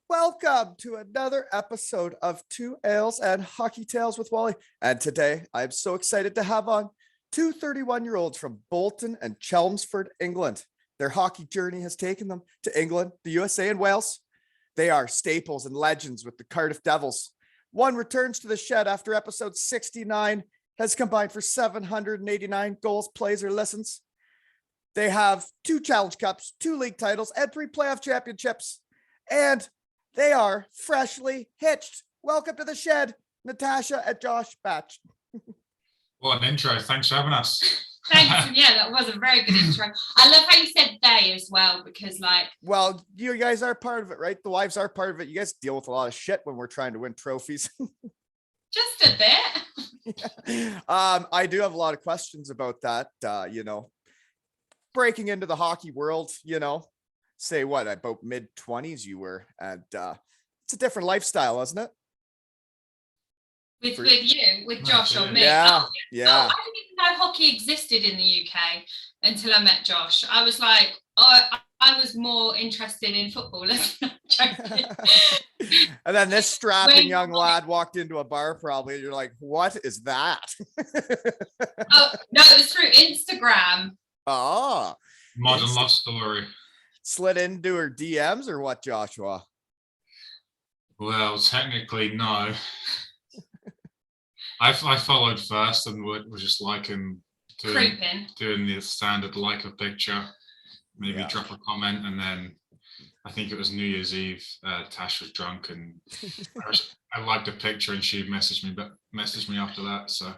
Welcome to another episode of Two Ales and Hockey Tales with Wally. And today I'm so excited to have on two 31-year-olds from Bolton and Chelmsford, England. Their hockey journey has taken them to England, the USA, and Wales. They are staples and legends with the Cardiff Devils. One returns to the shed after episode 69, has combined for 789 goals, plays, or listens. They have 2 Challenge Cups, 2 league titles, and 3 playoff championships. And they are freshly hitched. Welcome to the shed, Natasha and Josh Batch. What an intro. Thanks for having us. Thanks. Yeah, that was a very good intro. I love how you said they as well, because well, you guys are part of it, right? The wives are part of it. You guys deal with a lot of shit when we're trying to win trophies. Just a bit. Yeah. I do have a lot of questions about that. Breaking into the hockey world, say what, about mid-20s you were, and it's a different lifestyle, isn't it? With Josh or me. Yeah. I didn't even know hockey existed in the UK until I met Josh. I was like, I was more interested in football. And then this strapping young lad walked into a bar probably, and you're like, what is that? Oh, no, it was through Instagram. Oh. Modern love story. Slid into her DMs or what, Joshua? Well, technically, no. I followed first and was just liking, doing the standard like a picture, maybe drop a comment, and then I think it was New Year's Eve. Tash was drunk and I liked a picture, and she messaged me after that. So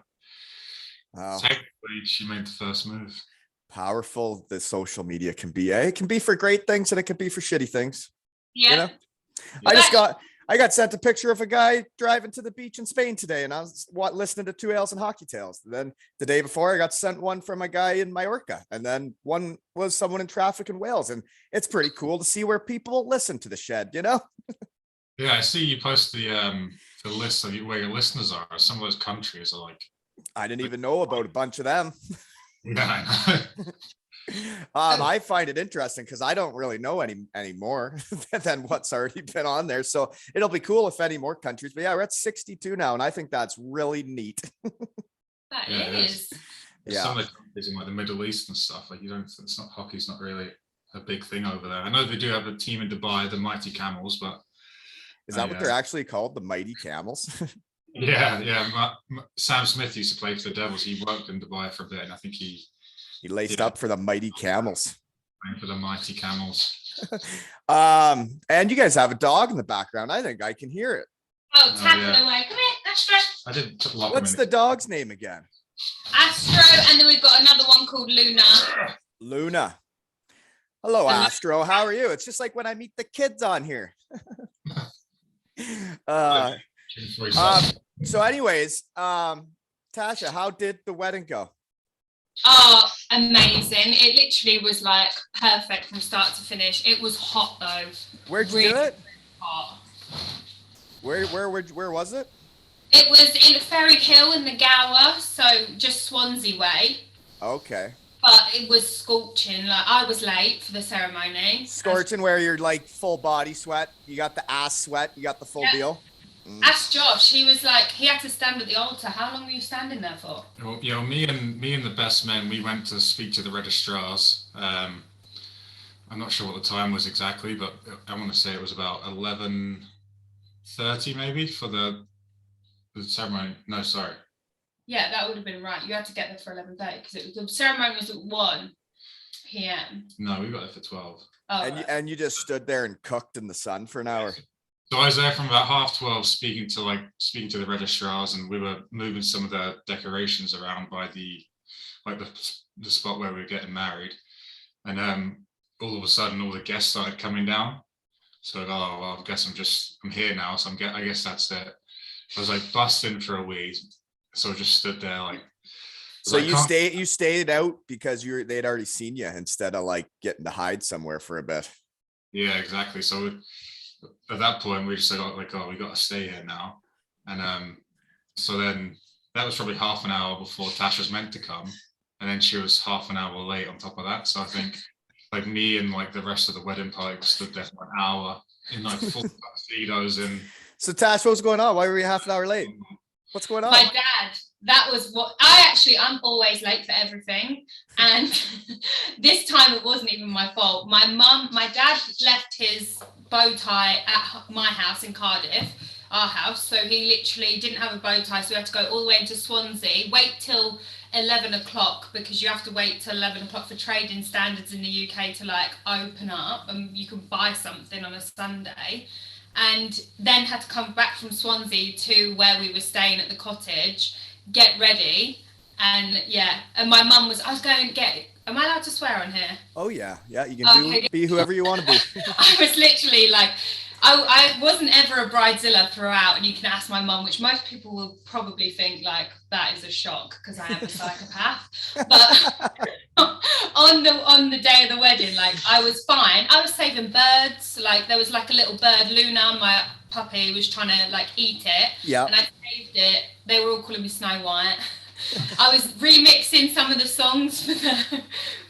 technically, she made the first move. Powerful the social media can be. It can be for great things and it can be for shitty things. Yeah. I got sent a picture of a guy driving to the beach in Spain today, and I was listening to Two Ales and Hockey Tales. Then the day before, I got sent one from a guy in Mallorca, and then one was someone in traffic in Wales. And it's pretty cool to see where people listen to the shed, Yeah, I see you post the list of where your listeners are. Some of those countries are like, I didn't even know about a bunch of them. Yeah, I know. I find it interesting because I don't really know any more than what's already been on there. So it'll be cool if any more countries. But yeah, we're at 62 now, and I think that's really neat. That is. Yeah. Some of the countries in like the Middle East and stuff, like hockey's not really a big thing over there. I know they do have a team in Dubai, the Mighty Camels, but is that what they're actually called, the Mighty Camels? Yeah. Sam Smith used to play for the Devils. He worked in Dubai for a bit, and I think he laced up for the Mighty Camels. For the Mighty Camels. And you guys have a dog in the background. I think I can hear it. Oh, tapping away. Come here, Astro. I didn't lock What's the dog's name again? Astro, and then we've got another one called Luna. Luna. Hello, Astro. How are you? It's just like when I meet the kids on here. So anyways, Tasha, how did the wedding go? Oh, amazing. It literally was like perfect from start to finish. It was hot though. Where'd you do it? Hot. Where was it? It was in Ferry Hill in the Gower, so just Swansea way. Okay. But it was scorching. Like, I was late for the ceremony. Scorching where you're like full body sweat. You got the ass sweat. You got the full deal. Ask Josh. He was like, he had to stand at the altar. How long were you standing there for? Well, me and the best men, we went to speak to the registrars. I'm not sure what the time was exactly, but I want to say it was about 11:30 maybe for the ceremony. No, sorry. Yeah, that would have been right. You had to get there for 11:30 because the ceremony was at 1 p.m. No, we got there for 12. Oh, and you just stood there and cooked in the sun for an hour. So I was there from about 12:30 speaking to the registrars, and we were moving some of the decorations around by the spot where we were getting married. And all of a sudden all the guests started coming down. So I guess I'm here now, so I guess that's it. I was like busting for a wee. So I just stood there like. So you stayed out because they'd already seen you instead of like getting to hide somewhere for a bit. Yeah, exactly. So at that point we just said we got to stay here now. And so then that was probably half an hour before Tash was meant to come, and then she was half an hour late on top of that. So I think like me and like the rest of the wedding party stood there for an hour in like full tuxedos and. So Tash, what was going on? Why were you half an hour late? What's going on? My dad, that was what I'm always late for everything. And this time it wasn't even my fault. My dad left his bow tie at my house in Cardiff, our house. So he literally didn't have a bow tie. So we had to go all the way into Swansea, wait till 11 o'clock because you have to wait till 11 o'clock for trading standards in the UK to like open up and you can buy something on a Sunday. And then had to come back from Swansea to where we were staying at the cottage, get ready. And yeah, and my mum was, am I allowed to swear on here? Oh yeah. Yeah, you can be whoever you want to be. I was literally like, I wasn't ever a bridezilla throughout, and you can ask my mum, which most people will probably think like that is a shock because I am a psychopath. But on the day of the wedding, like I was fine. I was saving birds. Like there was like a little bird, Luna, my puppy, was trying to like eat it. Yeah. And I saved it. They were all calling me Snow White. I was remixing some of the songs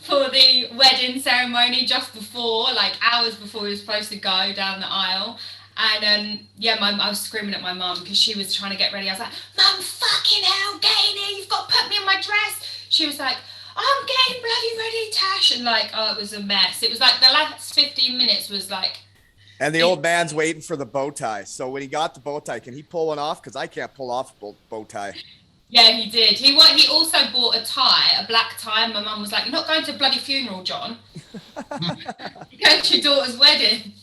for the wedding ceremony just before, like hours before we were supposed to go down the aisle. And I was screaming at my mum because she was trying to get ready. I was like, Mum, fucking hell, get in here, you've got to put me in my dress. She was like, I'm getting bloody ready, Tash. And like, oh, it was a mess. It was like the last 15 minutes was like. And the old man's waiting for the bow tie. So when he got the bow tie, can he pull one off? Because I can't pull off a bow tie. Yeah, he did. He also bought a tie, a black tie. And my mum was like, you're not going to a bloody funeral, John. You're going to your daughter's wedding.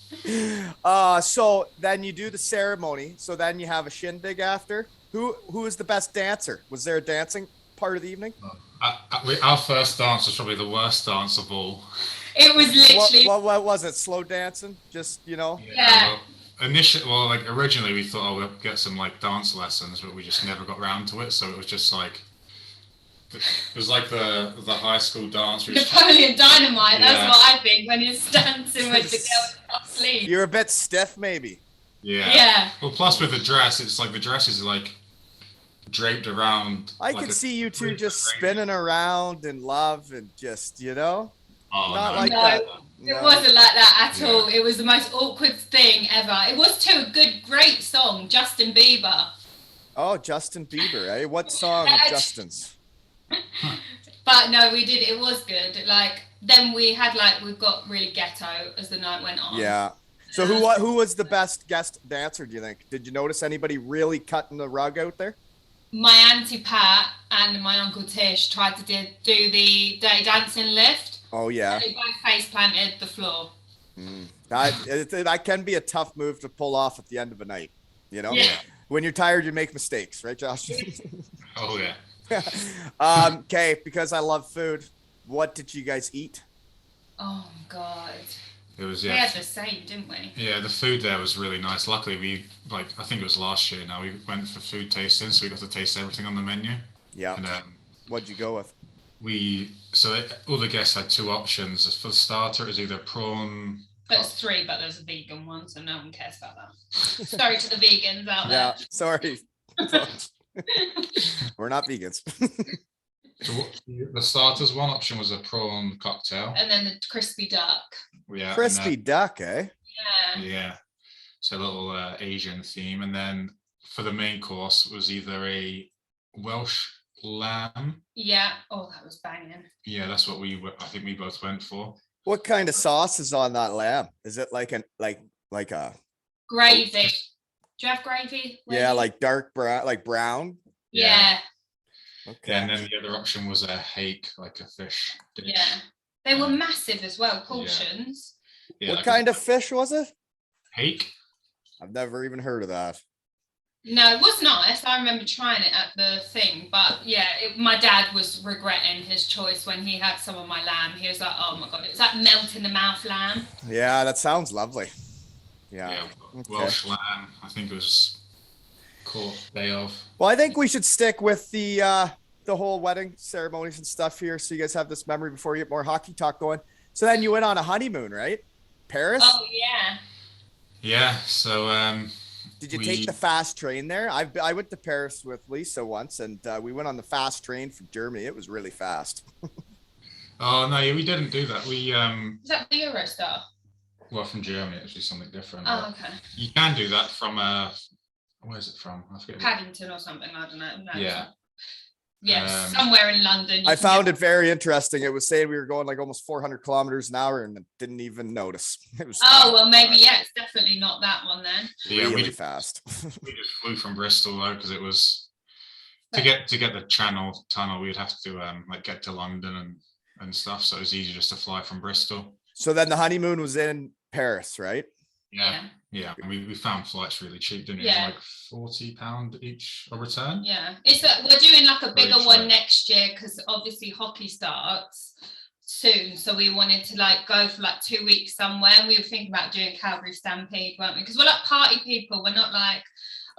So then you do the ceremony. So then you have a shindig after. Who is the best dancer? Was there a dancing part of the evening? Our first dance was probably the worst dance of all. It was literally. What was it? Slow dancing? Just, Yeah. Originally we thought, we'll get some like dance lessons, but we just never got round to it. So it was just like, it was like the high school dance. Napoleon Dynamite. That's what I think when he's dancing with the girl asleep. You're a bit stiff, maybe. Yeah. Yeah. Well, plus with the dress, it's like the dress is like draped around. I could see you two just spinning around in love and just, not that. No. It wasn't like that at all. It was the most awkward thing ever. It was to a great song, Justin Bieber. Oh, Justin Bieber, eh? What song of Justin's? But no, we did. It was good. Like then we got really ghetto as the night went on. Yeah. So who was the best guest dancer? Do you think? Did you notice anybody really cutting the rug out there? My auntie Pat and my uncle Tish tried to do the Dirty Dancing lift. Oh yeah. And they both face planted the floor. That can be a tough move to pull off at the end of a night. Yeah. When you're tired, you make mistakes, right, Josh? Oh yeah. Okay, because I love food. What did you guys eat? Oh God. It was We had the same, didn't we? Yeah, the food there was really nice. Luckily, I think it was last year now, we went for food tasting, so we got to taste everything on the menu. Yeah. And what'd you go with? All the guests had two options. For the starter, it was either prawn. That's three, but there's a vegan one, so no one cares about that. Sorry to the vegans out there. Yeah, sorry. We're not vegans. So the starters, one option was a prawn cocktail. And then the crispy duck. Yeah. Crispy duck, eh? Yeah. Yeah. So a little Asian theme. And then for the main course was either a Welsh Lamb. Yeah. Oh, that was banging. Yeah, that's what I think we both went for. What kind of sauce is on that lamb? Is it like a gravy? Do you have gravy? Yeah, like dark brown, like brown. Yeah. Okay. And then the other option was a hake, like a fish dish. Yeah. They were massive as well, portions. Yeah, What kind of fish was it? Hake. I've never even heard of that. No, it was nice. I remember trying it at the thing, but yeah, my dad was regretting his choice when he had some of my lamb. He was like, "Oh my God, it was that melt in the mouth lamb." Yeah, that sounds lovely. Yeah. Okay. Welsh Lamb. I think it was cool day of. Well, I think we should stick with the whole wedding ceremonies and stuff here, so you guys have this memory before you get more hockey talk going. So then you went on a honeymoon, right? Paris? Oh yeah. Yeah. So did you take the fast train there? I went to Paris with Lisa once, and we went on the fast train from Germany. It was really fast. Oh no, yeah, we didn't do that. We Is that the Eurostar? well, from Germany, actually something different. Oh, but okay. You can do that from where's it from? I forget. Paddington or something. I don't know. No, Yeah. yes, somewhere in London. I found it very interesting. It was saying we were going like almost 400 kilometers an hour and didn't even notice. It was Oh, well, maybe, yeah, it's definitely not that one then. Yeah, really fast. we just flew from Bristol though, because it was to get the tunnel, we'd have to like get to London and stuff. So it was easy just to fly from Bristol. So then the honeymoon was in Paris, right? Yeah. And we found flights really cheap, didn't we? Yeah. It was like £40 each a return. Yeah, we're doing like a bigger Very one cheap. next year because obviously hockey starts soon. So we wanted to like go for like 2 weeks somewhere. And we were thinking about doing Calgary Stampede, weren't we? Because we're like party people. We're not like,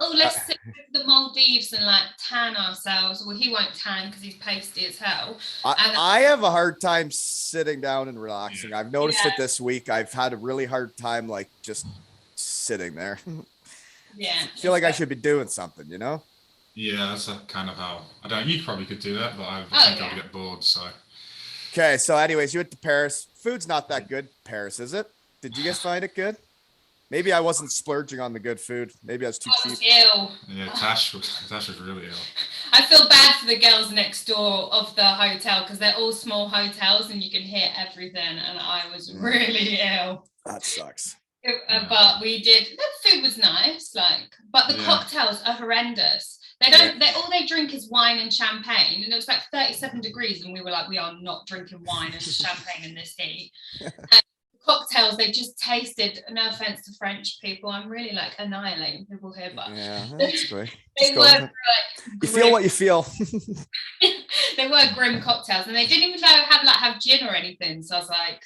oh, let's sit with the Maldives and like tan ourselves. Well, he won't tan because he's pasty as hell. I have a hard time sitting down and relaxing. I've noticed Yeah. it this week. I've had a really hard time like just sitting there. Yeah. I feel like I should be doing something, you know? Yeah, that's kind of how I don't. You probably could do that, but I Oh, think yeah. I'd get bored. So Okay, so anyways, you went to Paris. Food's not that good. Paris, is it? Did you guys find it good? Maybe I wasn't splurging on the good food. Maybe I was too I cheap. was ill. yeah, Tash was really ill. I feel bad for the girls next door of the hotel because they're all small hotels and you can hear everything. And I was really ill. That sucks. But we did. The food was nice, but the cocktails are horrendous. They don't. All they drink is wine and champagne, and it was like 37 degrees, and we were like, we are not drinking wine and champagne in this heat. And cocktails, they just tasted. No offense to French people, I'm really like annihilating people here, but Yeah, that's great. they were like, You feel what you feel. they were grim cocktails, and they didn't even have gin or anything. So I was like,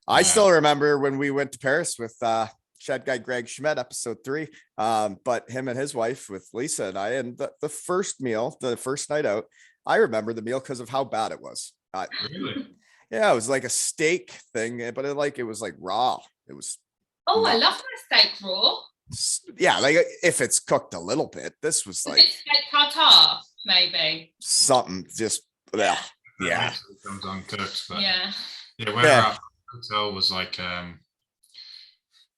I still remember when we went to Paris with Shed Guy Greg Schmidt, episode 3. But him and his wife with Lisa and I, and the first meal, the first night out, I remember the meal because of how bad it was. Really? Yeah, it was like a steak thing, but it was like raw. It was. oh, I love my steak raw. Yeah, like if it's cooked a little bit. This was Is like it steak tartare, maybe? something just yeah. It comes uncooked, but Yeah. where our hotel was like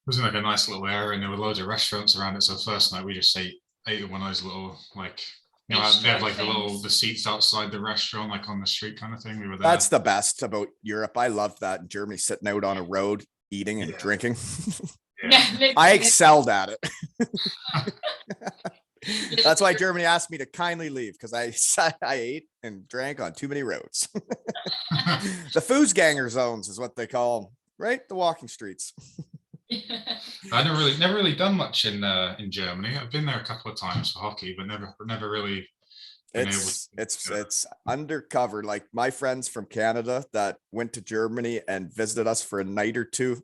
was in like a nice little area, and there were loads of restaurants around it. So the first night we just ate at one of those little like they have like the seats outside the restaurant, like on the street kind of thing. We were there. That's the best about Europe. I love that in Germany, sitting out on a road, eating and drinking. Yeah. I excelled at it. That's why Germany asked me to kindly leave, because I ate and drank on too many roads. The Fußgänger zones is what they call them, right? The walking streets. I never really done much in Germany. I've been there a couple of times for hockey, but never really. It's undercover. Like my friends from Canada that went to Germany and visited us for a night or two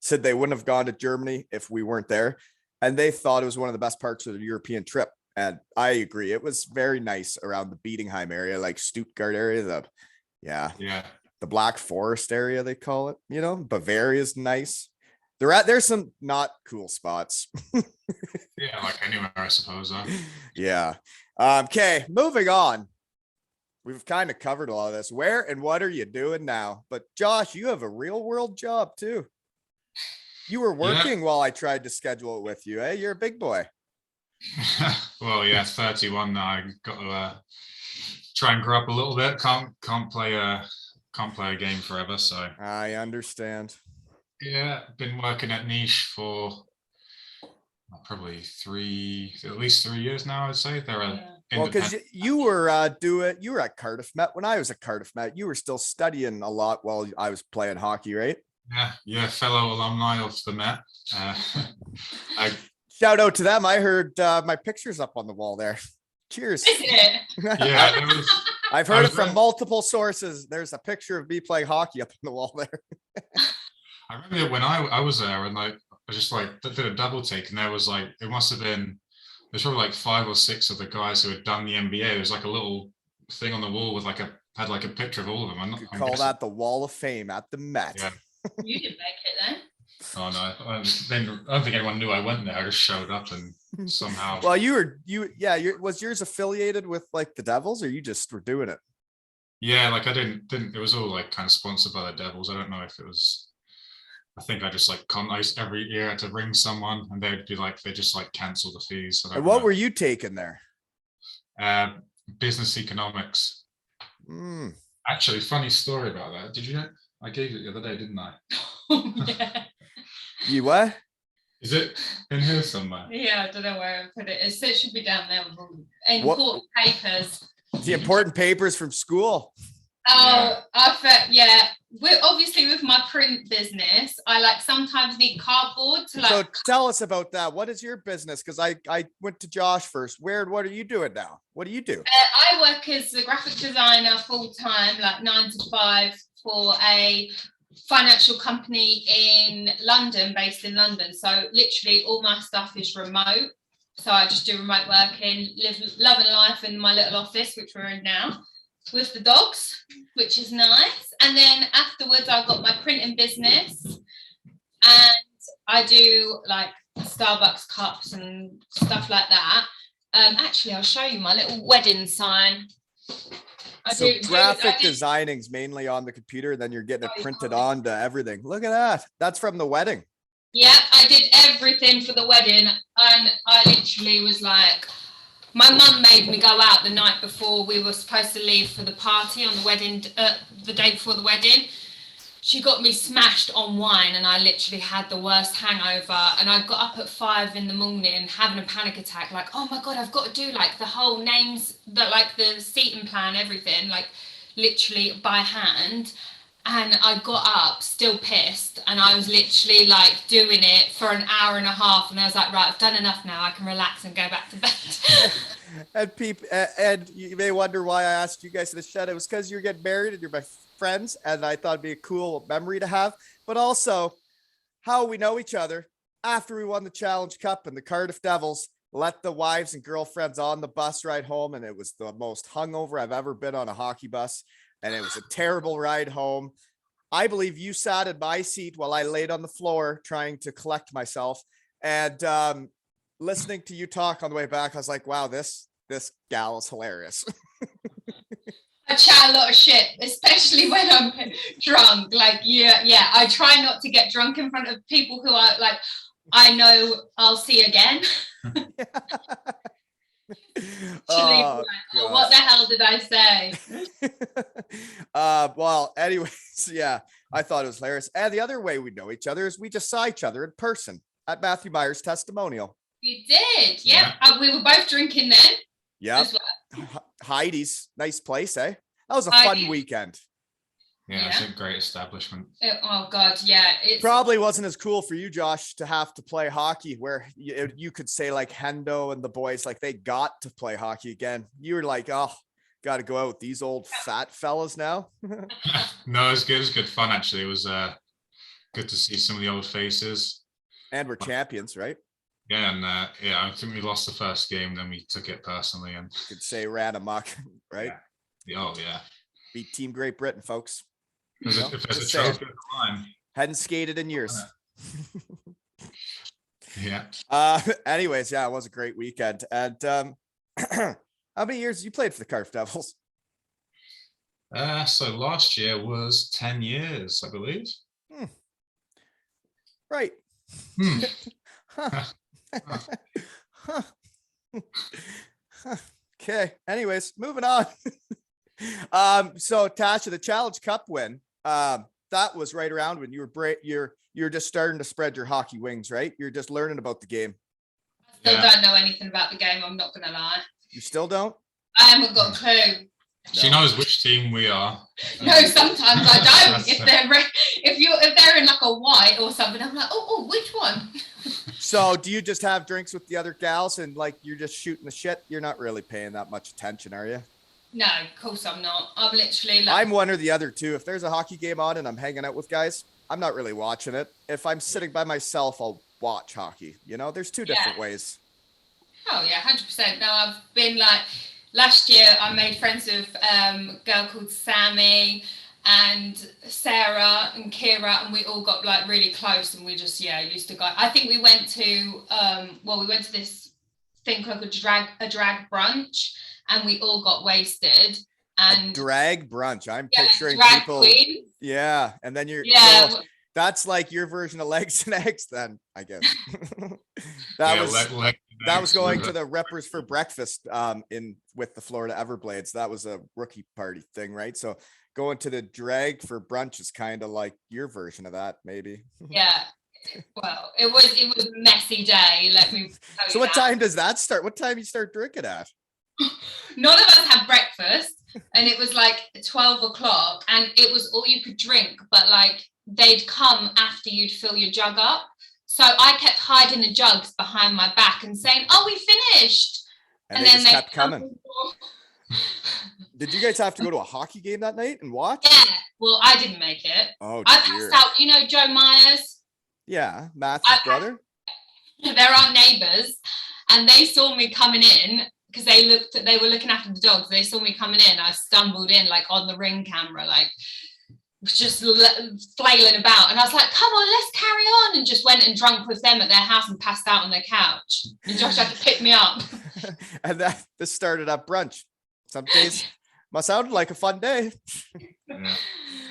said they wouldn't have gone to Germany if we weren't there, and they thought it was one of the best parts of the European trip. And I agree, it was very nice around the Bietigheim area, like Stuttgart area. The Black Forest area they call it. You know, Bavaria is nice. There's some not cool spots. Yeah, like anywhere, I suppose. Yeah. Okay, moving on. We've kind of covered a lot of this. Where and what are you doing now? But Josh, you have a real world job too. You were working while I tried to schedule it with you. Hey, you're a big boy. Well, yeah, 31 now. I got to try and grow up a little bit. Can't play a game forever. So I understand. Yeah, been working at Niche for probably at least 3 years now, I'd say. They're well, because you were at Cardiff Met. When I was at Cardiff Met, you were still studying a lot while I was playing hockey, right? Yeah, fellow alumni of the Met. Shout out to them. I heard my picture's up on the wall there. Cheers. Is it? Yeah, I've heard it from multiple sources. There's a picture of me playing hockey up on the wall there. I remember when I was there, and I just like did a double take, and there was like there's probably like 5 or 6 of the guys who had done the NBA. There was like a little thing on the wall with had a picture of all of them. You call that the Wall of Fame at the Met. Yeah. You didn't make it then. Oh no! I don't think anyone knew I went there. I just showed up and somehow. Well, was yours affiliated with like the Devils, or you just were doing it? Yeah, like I didn't. It was all like kind of sponsored by the Devils. I don't know if it was. I think I just like I used every year to ring someone, and they'd be like, they just like cancel the fees. I And don't what know. were you taking there? Business economics. Mm. Actually, funny story about that. Did you know? I gave it the other day, didn't I? Yeah. You what? Is it in here somewhere? Yeah, I don't know where I put it. It should be down there with all What- important papers. The important papers from school. Oh, I felt, yeah. We're obviously with my print business. I like sometimes need cardboard to like. So tell us about that. What is your business? Because I went to Josh first. What are you doing now? What do you do? I work as a graphic designer full time, like 9 to 5 for a financial company in London, based in London. So literally all my stuff is remote. So I just do remote working, loving life in my little office, which we're in now, with the dogs, which is nice. And then afterwards, I've got my printing business, and I do like Starbucks cups and stuff like that. Actually, I'll show you my little wedding sign. So graphic designing's mainly on the computer, and then you're getting it printed onto everything. Look at that. That's from the wedding. Yeah, I did everything for the wedding, and I literally was like, my mum made me go out the night before we were supposed to leave for the party on the wedding, the day before the wedding. She got me smashed on wine, and I literally had the worst hangover, and I got up at 5 a.m. having a panic attack, like, oh my God, I've got to do like the whole names, like the seating plan, everything, like literally by hand. And I got up still pissed, and I was literally like doing it for an hour and a half, and I was like, right, I've done enough now, I can relax and go back to bed. And you may wonder why I asked you guys to the shed. It was because you're getting married and you're my friends, and I thought it'd be a cool memory to have, but also how we know each other. After we won the Challenge Cup, and the Cardiff Devils let the wives and girlfriends on the bus ride home, and it was the most hungover I've ever been on a hockey bus, and it was a terrible ride home. I believe you sat in my seat while I laid on the floor trying to collect myself, and listening to you talk on the way back, I was like, wow, this gal is hilarious. I chat a lot of shit, especially when I'm drunk. Like, yeah, I try not to get drunk in front of people who are like, I know I'll see again. Oh, like, what the hell did I say? Well, anyways, yeah, I thought it was hilarious. And the other way we know each other is we just saw each other in person at Matthew Meyer's testimonial. We did, yeah. We were both drinking then. Yeah. Heidi's, nice place, eh? That was a fun weekend. Yeah, it's a great establishment. Oh God, yeah. It's probably wasn't as cool for you, Josh, to have to play hockey, where you could say like Hendo and the boys, like they got to play hockey again. You were like, oh, got to go out with these old fat fellas now. No, it was good. It was good fun, actually. It was good to see some of the old faces. And we're champions, right? Yeah, and I think we lost the first game, then we took it personally, and you could say ran amok, right? Yeah. Oh yeah. Beat Team Great Britain, folks. If there's a trophy on the line. Hadn't skated in years. Yeah. Anyways, yeah, it was a great weekend. And how many years you played for the Cardiff Devils? So last year was 10 years, I believe. Right. Okay. Anyways, moving on. So Tasha, the Challenge Cup win, that was right around when you were you're just starting to spread your hockey wings, right? You're just learning about the game. I still don't know anything about the game, I'm not gonna lie. You still don't? I haven't got a clue. She knows which team we are. No, sometimes I don't. If they're in like a white or something, I'm like, oh, which one? So do you just have drinks with the other gals and like you're just shooting the shit? You're not really paying that much attention, are you? No, of course I'm not. I'm literally like, I'm one or the other too. If there's a hockey game on and I'm hanging out with guys, I'm not really watching it. If I'm sitting by myself, I'll watch hockey. You know, there's two different ways. Oh yeah, 100%. No, I've been like, last year I made friends with a girl called Sammy and Sarah and Kira, and we all got like really close, and we just used to go. I think we went to this thing called a drag brunch, and we all got wasted, and drag brunch. I'm yeah, picturing drag people. queen. Yeah, and then you're Yeah, that's like your version of legs and eggs, then I guess. that was going to the Rippers for breakfast in with the Florida Everblades. That was a rookie party thing, right? So going to the drag for brunch is kind of like your version of that, maybe. yeah. Well, it was a messy day. Let me tell you. So what time does that start? What time you start drinking at? None of us had breakfast, and it was like 12 o'clock, and it was all you could drink. But like they'd come after you'd fill your jug up, so I kept hiding the jugs behind my back and saying, "Oh, we finished," And then they kept coming. Did you guys have to go to a hockey game that night and watch? Yeah. Well, I didn't make it. Oh, I passed out. You know Joe Myers? Yeah, Matthew's brother. They're our neighbours, and they saw me coming in because they were looking after the dogs. They saw me coming in. I stumbled in like on the ring camera, like just flailing about, and I was like, "Come on, let's carry on!" And just went and drunk with them at their house and passed out on their couch. And Josh had to pick me up. And this started up brunch. Some days must sound like a fun day. Yeah.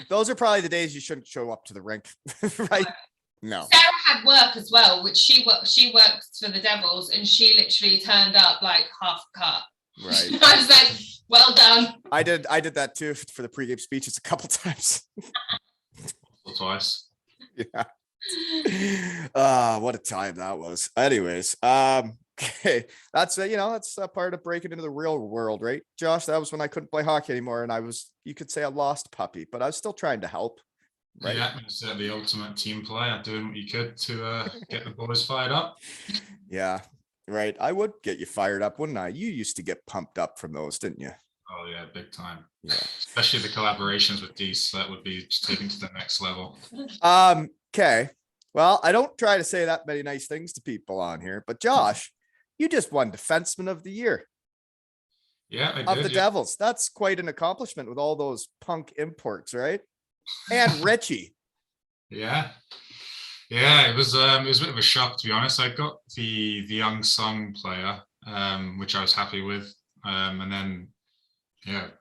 Those are probably the days you shouldn't show up to the rink, right? No. Sarah had work as well, which she works for the Devils, and she literally turned up like half cut. Right. I was like, "Well done." I did that too for the pregame speeches a couple times. Or twice. Yeah. What a time that was. Anyways, okay, that's that's a part of breaking into the real world, right, Josh? That was when I couldn't play hockey anymore, and you could say a lost puppy, but I was still trying to help. Right. Yeah, it's the ultimate team player, doing what you could to get the boys fired up. Yeah, right. I would get you fired up, wouldn't I? You used to get pumped up from those, didn't you? Oh yeah, big time. Yeah. Especially the collaborations with Dees, that would be taken to the next level. Okay. Well, I don't try to say that many nice things to people on here, but Josh, you just won Defenseman of the Year. Yeah, I did. Of the Devils. That's quite an accomplishment with all those punk imports, right? And Richie. Yeah, it was a bit of a shock, to be honest. I got the unsung player, which I was happy with, and then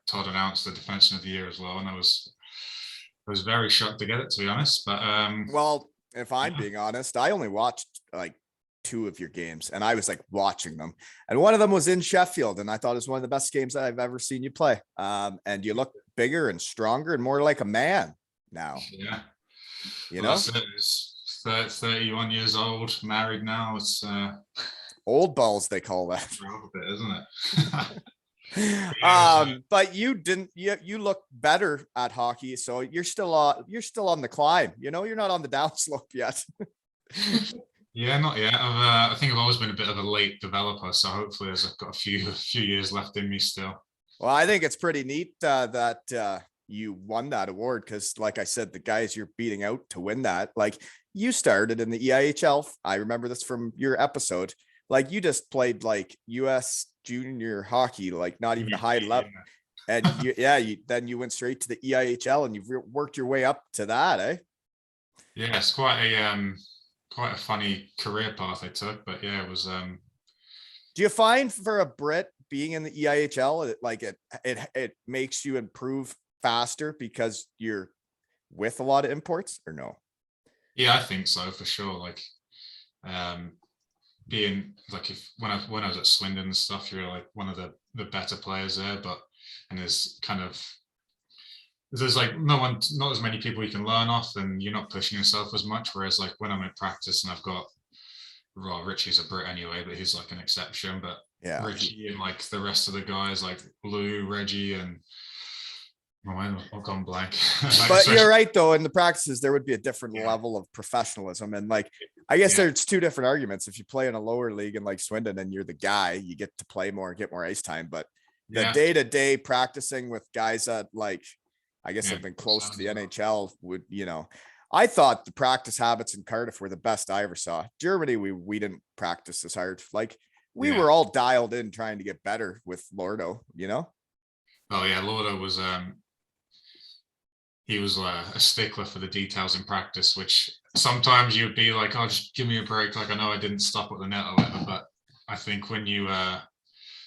Todd announced the Defenseman of the Year as well, and I was very shocked to get it, to be honest. But well, if I'm being honest, I only watched like 2 of your games, and I was like watching them, and one of them was in Sheffield, and I thought it was one of the best games that I've ever seen you play. And you look bigger and stronger and more like a man now. Yeah, you know, it's 31 years old, married now. It's old balls, they call that. A bit, isn't it? But you look better at hockey, so you're still on the climb. You're not on the downslope yet. Yeah, not yet. I think I've always been a bit of a late developer, so hopefully I've got a few years left in me still. Well, I think it's pretty neat that you won that award, because like I said, the guys you're beating out to win that, like you started in the EIHL. I remember this from your episode. Like you just played like US junior hockey, like not even a high level. And then you went straight to the EIHL, and you've worked your way up to that, eh? Yeah, it's quite a funny career path I took, but yeah, it was. Do you find for a Brit being in the EIHL, it makes you improve faster because you're with a lot of imports, or no? Yeah, I think so, for sure. Like, being like when I was at Swindon and stuff, you're like one of the better players there, and there's like not as many people you can learn off, and you're not pushing yourself as much. Whereas like when I'm in practice and I've got, well, Richie's a Brit anyway, but he's like an exception. But yeah, Richie and like the rest of the guys like Lou, Reggie, and I've gone blank. But you're right though. In the practices, there would be a different level of professionalism, and like I guess there's 2 different arguments. If you play in a lower league in like Swindon and you're the guy, you get to play more, get more ice time. But the day-to-day practicing with guys that like, I guess have been close to the NHL would, I thought the practice habits in Cardiff were the best I ever saw. Germany, we didn't practice as hard. Like we were all dialed in trying to get better with Lordo, Oh yeah, Lordo was he was a stickler for the details in practice, which sometimes you'd be like, "Oh, just give me a break." Like I know I didn't stop at the net or whatever, but I think when you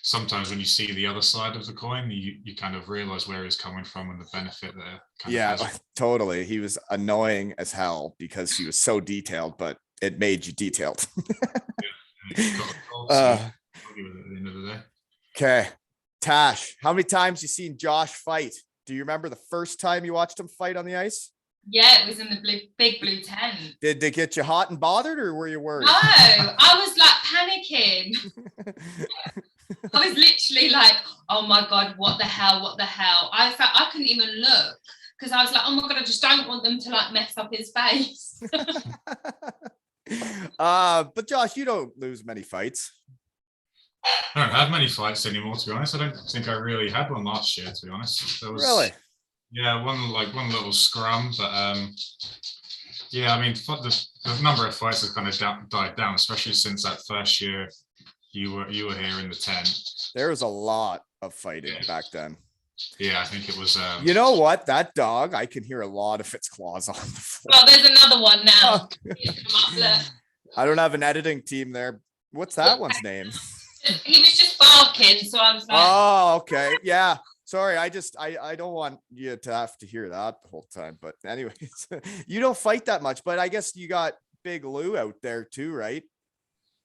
sometimes when you see the other side of the coin, you kind of realize where he's coming from and the benefit that kind Yeah, of has. totally. He was annoying as hell because he was so detailed, but it made you detailed. And he got a goal, so happy with it at the end of the day. Okay. Tash, how many times you seen Josh fight? Do you remember the first time you watched him fight on the ice? Yeah, it was in the big blue tent. Did they get you hot and bothered, or were you worried? No, I was like panicking. I was literally like, oh my God, what the hell? What the hell? I felt I couldn't even look because I was like, oh my God, I just don't want them to like mess up his face. But Josh, you don't lose many fights. I don't have many fights anymore, to be honest. I don't think I really had one last year, to be honest. There was, Really? Yeah, one little scrum, but yeah, I mean, the number of fights has kind of died down, especially since that first year you were here in the tent. There was a lot of fighting back then. Yeah, I think it was. You know what? That dog, I can hear a lot of its claws on the floor. Well, there's another one now. I don't have an editing team there. What's that one's name? He was just barking, so I was like, Oh, okay. Yeah. Sorry, I don't want you to have to hear that the whole time. But anyways, you don't fight that much, but I guess you got Big Lou out there too, right?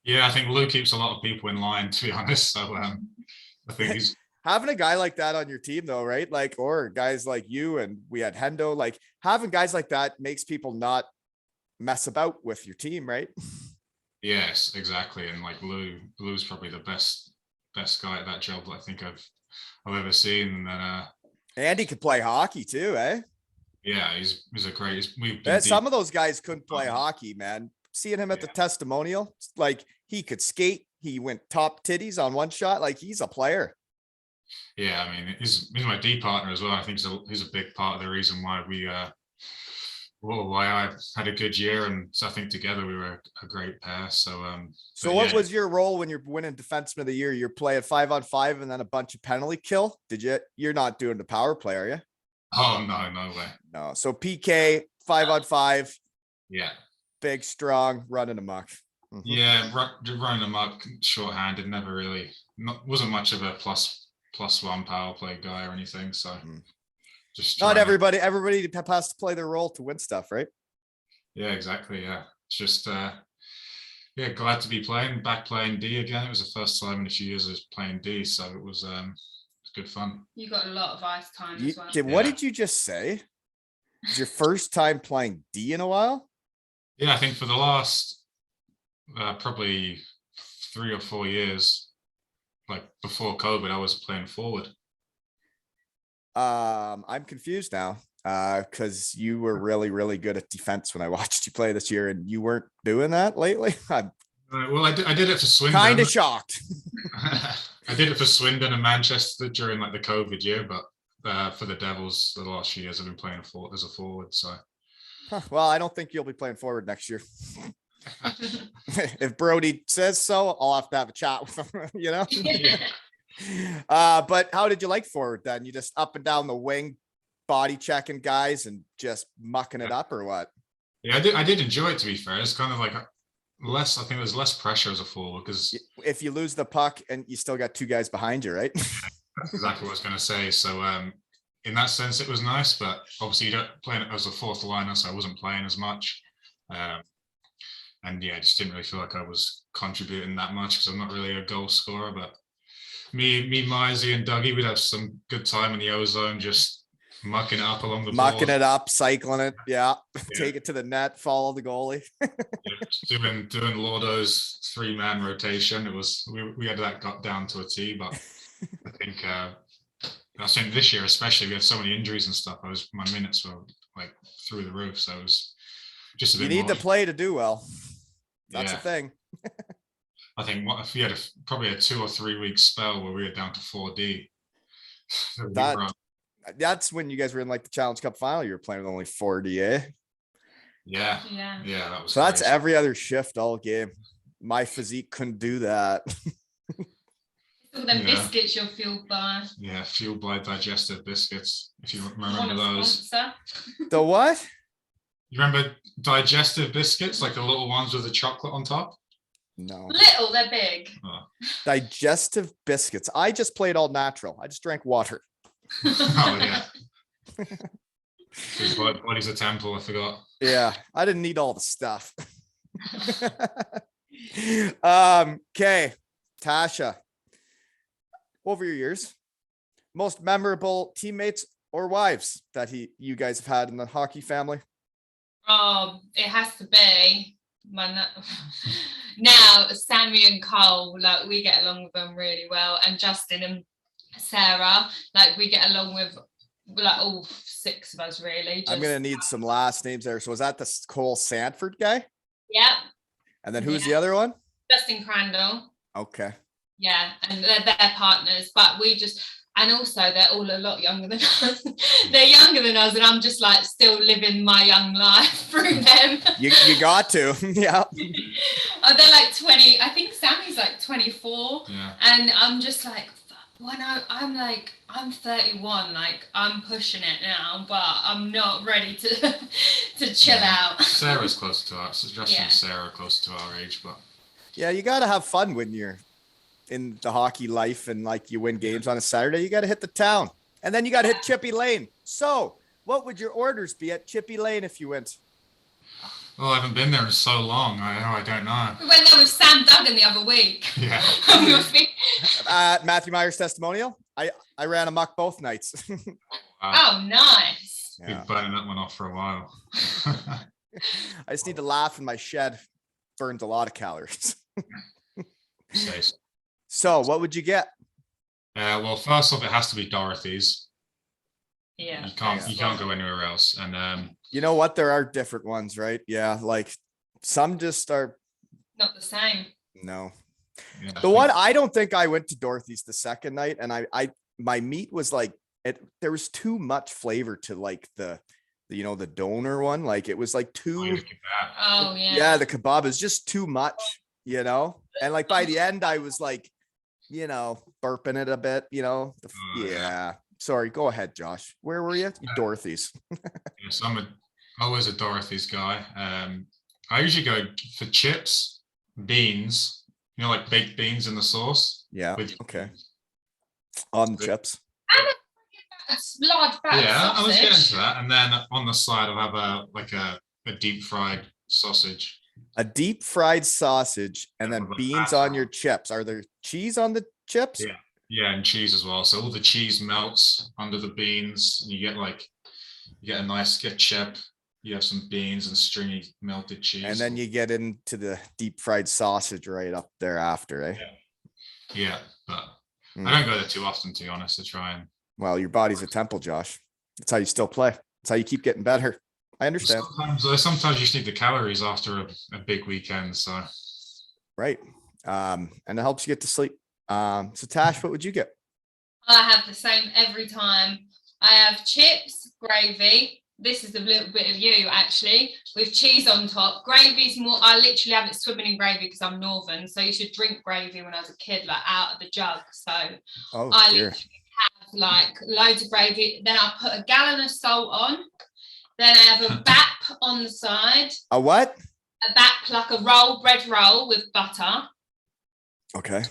Yeah, I think Lou keeps a lot of people in line, to be honest. So I think he's having a guy like that on your team though, right? Like, or guys like you, and we had Hendo, like having guys like that makes people not mess about with your team, right? Yes, exactly. And like Lou's probably the best guy at that job that I think I've ever seen. And then Andy could play hockey too, eh? Yeah, he's a great. Some of those guys couldn't play hockey, man. Seeing him at the testimonial, like he could skate. He went top titties on one shot. Like he's a player. Yeah, I mean, he's my D partner as well. I think he's a big part of the reason why why I had a good year, and so I think together we were a great pair. So what was your role when you're winning defenseman of the year? You're playing 5-on-5 and then a bunch of penalty kill. You're not doing the power play, are you? Oh no way. No. So PK 5-on-5. Yeah. Big, strong, running amok. Mm-hmm. Yeah, running amok, shorthanded. Never really. Wasn't much of a plus one power play guy or anything. So. Just not everybody has to play their role to win stuff, right? Yeah, exactly. Yeah, it's just glad to be playing D again. It was the first time in a few years I was playing D, so it was good fun. You got a lot of ice time as well. What did you just say? It's your first time playing D in a while? Yeah, I think for the last probably 3 or 4 years, like before COVID, I was playing forward. I'm confused now because you were really, really good at defense when I watched you play this year, and you weren't doing that lately. Well, I did it for Swindon. Kind of shocked. I did it for Swindon and Manchester during like the COVID year, but for the Devils, the last few years I've been playing as a forward. So, well, I don't think you'll be playing forward next year. If Brody says so, I'll have to have a chat with him. You know. Yeah. But how did you like forward then? You just up and down the wing, body checking guys and just mucking it up, or what? Yeah, I did enjoy it, to be fair. It's kind of like I think there's less pressure as a forward, because if you lose the puck and you still got 2 guys behind you, right? That's exactly what I was going to say. So in that sense it was nice, but obviously you don't play it as a fourth liner, so I wasn't playing as much. And yeah, I just didn't really feel like I was contributing that much because I'm not really a goal scorer, but me, Mizey and Dougie, we'd have some good time in the ozone, just mucking it up along the mucking board. It up, cycling it. Yeah. Take it to the net, follow the goalie. doing Lordo's 3-man rotation. It was, we had that got down to a T, but I think this year, especially, we had so many injuries and stuff. My minutes were like through the roof. So it was just a bit. You need to play to do well. That's the thing. I think if we had probably a 2 or 3 week spell where we were down to 4D. That's when you guys were in like the Challenge Cup final. You were playing with only 4D, eh? Yeah. That was so crazy. That's every other shift all game. My physique couldn't do that. All them biscuits you're fueled by. Yeah, fueled by digestive biscuits. If you remember those. The what? You remember digestive biscuits, like the little ones with the chocolate on top? No. Little, they're big. Oh, Digestive biscuits. I just played all natural. I just drank water. oh yeah. His body's a temple, I forgot. Yeah, I didn't need all the stuff. Okay, Tasha. Over your years, most memorable teammates or wives that you guys have had in the hockey family? It has to be now Sammy and Cole, like we get along with them really well, and Justin and Sarah, like we get along with like all 6 of us really. I'm gonna need some last names there. So was that the Cole Sanford guy? Yep. And then who's the other one? Justin Crandall. Okay. Yeah, and they're their partners, but and also they're all a lot younger than us. They're younger than us, and I'm just like still living my young life through them. You got to. Yeah. They're like 20. I think Sammy's like 24. Yeah. And I'm just like, when I'm 31, like I'm pushing it now, but I'm not ready to chill out. Sarah's close to us. So Justin Yeah. and Sarah are close to our age, but Yeah, you got to have fun when you're in the hockey life and like you win games on a Saturday. You got to hit the town, and then you got to hit Chippy Lane. So what would your orders be at Chippy Lane if you went? well, I haven't been there in so long. I don't know. We went there with Sam Duggan the other week. Yeah. We were Matthew Myers testimonial. I ran amok both nights. oh, nice. Been burning that one off for a while. I just need to laugh in my shed. Burns a lot of calories. So what would you get? Well, first off, it has to be Dorothy's. Yeah. You can't go anywhere else. And You know what? There are different ones, right? Yeah, like some just are. Not the same. No. yeah, The one I don't think I went to Dorothy's the second night, and my meat was like there was too much flavor to like the donor one. Like it was like too. Oh yeah. Yeah, the kebab is just too much, and like by the end I was like, burping it a bit, yeah. Sorry, go ahead, Josh. Where were you? Dorothy's. Yes, I'm always a Dorothy's guy. I usually go for chips, beans, like baked beans in the sauce. Yeah. With Okay. On the chips. Large fat Yeah, I was getting sausage. to that. And then on the side, I'll have a deep fried sausage. A deep fried sausage and Yeah, then with beans fat on on your chips. Are there cheese on the chips? Yeah. Yeah, and cheese as well. So all the cheese melts under the beans, and you get a nice chip. You have some beans and stringy melted cheese. And then you get into the deep fried sausage right up there after, eh? Yeah, but Mm. I don't go there too often, to be honest. To try and Well, your body's a temple, Josh. That's how you still play. That's how you keep getting better. I understand. sometimes you just need the calories after a big weekend. So Right. And it helps you get to sleep. So Tash, what would you get? I have the same every time. I have chips, gravy. This is a little bit of you actually, with cheese on top. Gravy's more, I literally have it swimming in gravy because I'm northern. So you should drink gravy when I was a kid, like out of the jug. So Oh, I dear. literally have like loads of gravy. Then I put a gallon of salt on. Then I have a bap on the side. A what? A bap, like a bread roll with butter. Okay.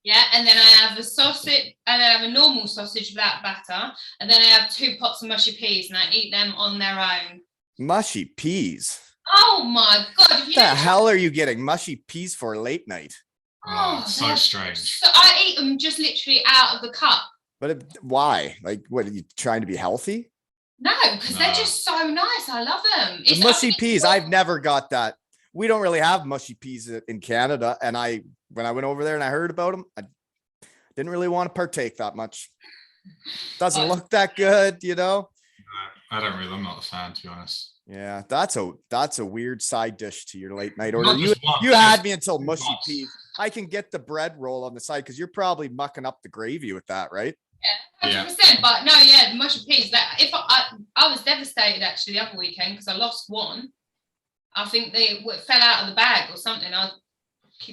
Yeah, and then I have a sausage, and then I have a normal sausage without batter, and then I have 2 pots of mushy peas, and I eat them on their own. Mushy peas. Oh my god! If you What the don't- hell are you getting mushy peas for late night? it's so they're strange. So I eat them just literally out of the cup. But why? Like, what are you trying to be healthy? No, because they're just so nice. I love them. The mushy peas, I've never got that. We don't really have mushy peas in Canada. And when I went over there and I heard about them, I didn't really want to partake that much. Doesn't look that good, I'm not a fan, to be honest. Yeah, that's a weird side dish to your late night order. Not just one, You had me just until mushy lots. peas. I can get the bread roll on the side because you're probably mucking up the gravy with that, right? 100%. But no, yeah, the mushy peas. That if I was devastated actually the other weekend because I lost one. I think they fell out of the bag or something. I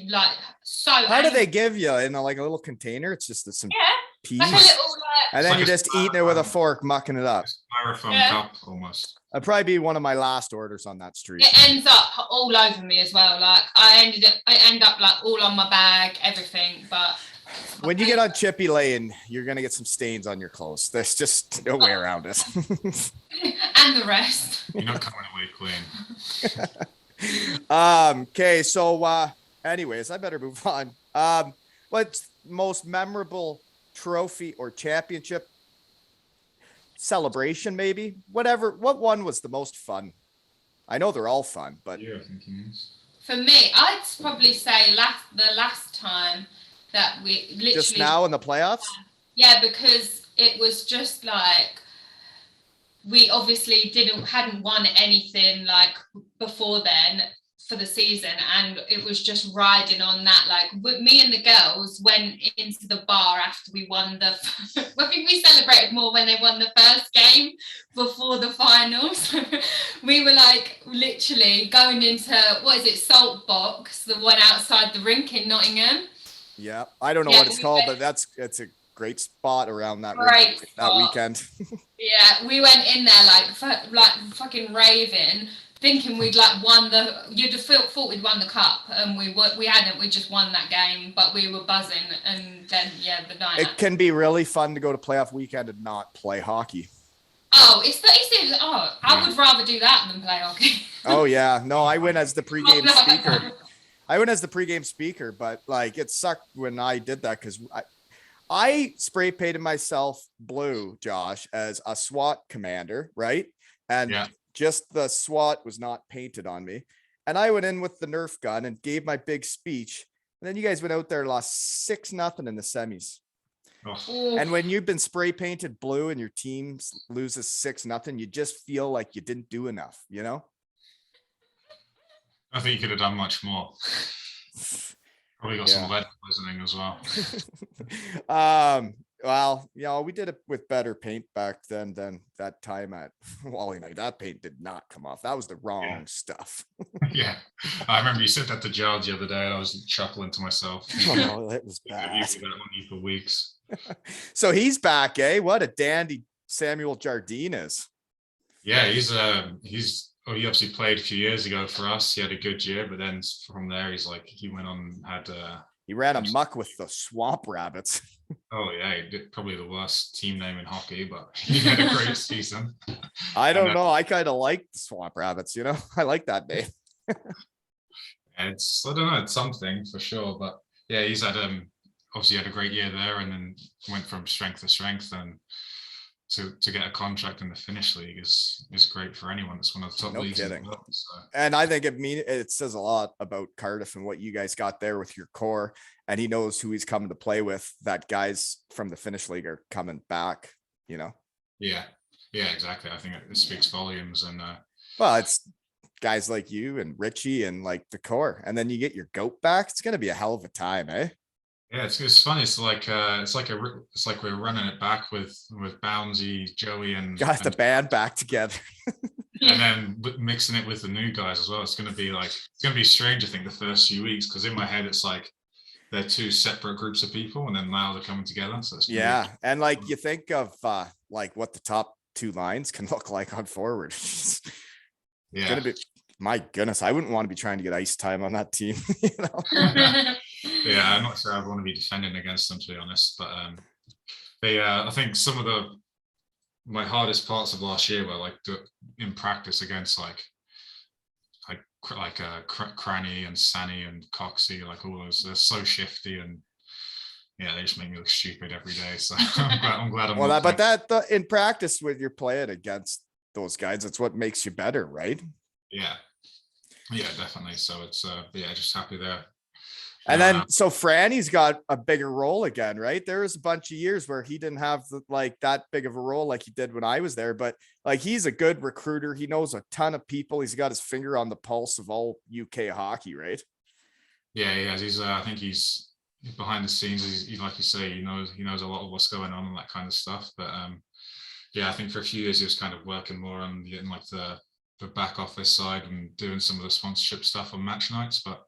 like so. How do angry. they give you in a little container? It's just some. Yeah, piece. Like a little And then you're just eating it with a fork, mucking it up. Styrofoam Yeah. cup almost. That'd probably be one of my last orders on that street. It ends up all over me as well. Like I end up like all on my bag, everything. But When you get on Chippy Lane, you're gonna get some stains on your clothes. There's just no way around it. and the rest. You're not coming away clean. Okay, so anyways, I better move on. What's most memorable trophy or championship celebration, maybe? Whatever. What one was the most fun? I know they're all fun, but Yeah, I think it is. For me, I'd probably say the last time that we literally just now in the playoffs. Yeah, because it was just like we obviously hadn't won anything like before then for the season, and it was just riding on that. Like me and the girls went into the bar after we won I think we celebrated more when they won the first game before the finals. We were like literally going into Salt Box, the one outside the rink in Nottingham. Yeah, I don't know what it's called, but it's a great spot around that weekend. Yeah, we went in there like fucking raving, thinking we'd like won you'd have thought we'd won the cup, and we hadn't. We just won that game, but we were buzzing. And then the night. It can be really fun to go to playoff weekend and not play hockey. Oh, I would rather do that than play hockey. Oh yeah, no, I went as the pregame speaker. But like it sucked when I did that because I spray painted myself blue, Josh, as a SWAT commander, right? And just the SWAT was not painted on me. And I went in with the Nerf gun and gave my big speech. And then you guys went out there and lost 6-0 in the semis. Oh. And when you've been spray painted blue and your team loses 6-0, you just feel like you didn't do enough, you know? I think you could have done much more. Probably got some lead poisoning as well. Well, we did it with better paint back then than that time at Wally Night. That paint did not come off. That was the wrong stuff. Yeah. I remember you said that to Giles the other day. I was chuckling to myself. Oh, that was bad. That on you for weeks. So he's back, eh? What a dandy Samuel Jardine is. Yeah, he obviously played a few years ago for us. He had a good year, but then from there, he went on and had. He ran amok with the Swamp Rabbits. Oh yeah, he did probably the worst team name in hockey, but he had a great season. I don't know. I kind of like the Swamp Rabbits. I like that name. I don't know. It's something for sure, but yeah, he's had obviously had a great year there, and then went from strength to strength, and to get a contract in the Finnish league is great for anyone. It's one of the top leagues. No kidding. In the world, so. And I think it says a lot about Cardiff and what you guys got there with your core. And he knows who he's coming to play with. That guys from the Finnish league are coming back. Yeah, exactly. I think it speaks volumes. And well, it's guys like you and Richie and like the core, and then you get your goat back. It's gonna be a hell of a time, eh? Yeah, it's funny. It's like we're running it back with Bouncy, Joey, and got the band back together, and then mixing it with the new guys as well. It's gonna be strange. I think the first few weeks, because in my head it's like they're two separate groups of people, and then now they're coming together. So it's and like you think of like what the top two lines can look like on forward. It's gonna be. My goodness, I wouldn't want to be trying to get ice time on that team. Yeah, I'm not sure I want to be defending against them, to be honest. But I think some of my hardest parts of last year were like in practice against like Cranny and Sani and Coxie, like all those. They're so shifty, and yeah, they just make me look stupid every day. So I'm glad. But in practice, when you're playing against those guys, it's what makes you better, right? Yeah, definitely. So it's just happy there. And then so Franny's got a bigger role again, right? There was a bunch of years where he didn't have that big of a role like he did when I was there, but like he's a good recruiter. He knows a ton of people. He's got his finger on the pulse of all UK hockey, right? Yeah, he has. I think he's behind the scenes. He's like you say, he knows a lot of what's going on and that kind of stuff. But I think for a few years he was kind of working more on getting like the back office side and doing some of the sponsorship stuff on match nights. But